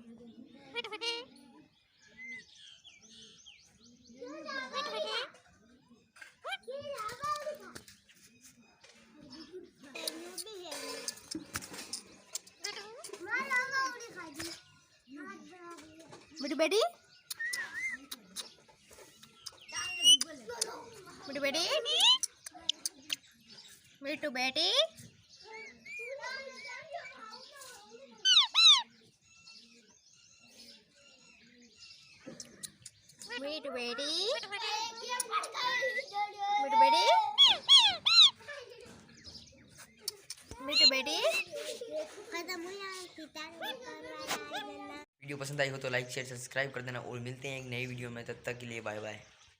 मिठू बेटी, मिठू बेटी, मिठू बेटी, मिठू बेटी, मिठू बेटी, मिठू बेटी। वीडियो पसंद आई हो तो लाइक शेयर सब्सक्राइब कर देना और मिलते हैं एक नई वीडियो में, तब तक के लिए बाय बाय।